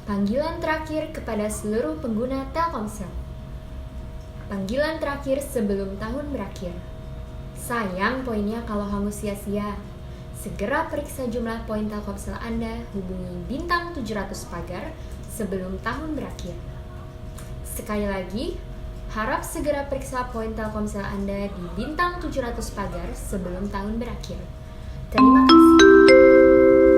Panggilan terakhir kepada seluruh pengguna Telkomsel. Panggilan terakhir sebelum tahun berakhir. Sayang poinnya kalau hangus sia-sia. Segera periksa jumlah poin Telkomsel Anda, hubungi bintang 700 pagar sebelum tahun berakhir. Sekali lagi, harap segera periksa poin Telkomsel Anda di bintang 700 pagar sebelum tahun berakhir. Terima kasih.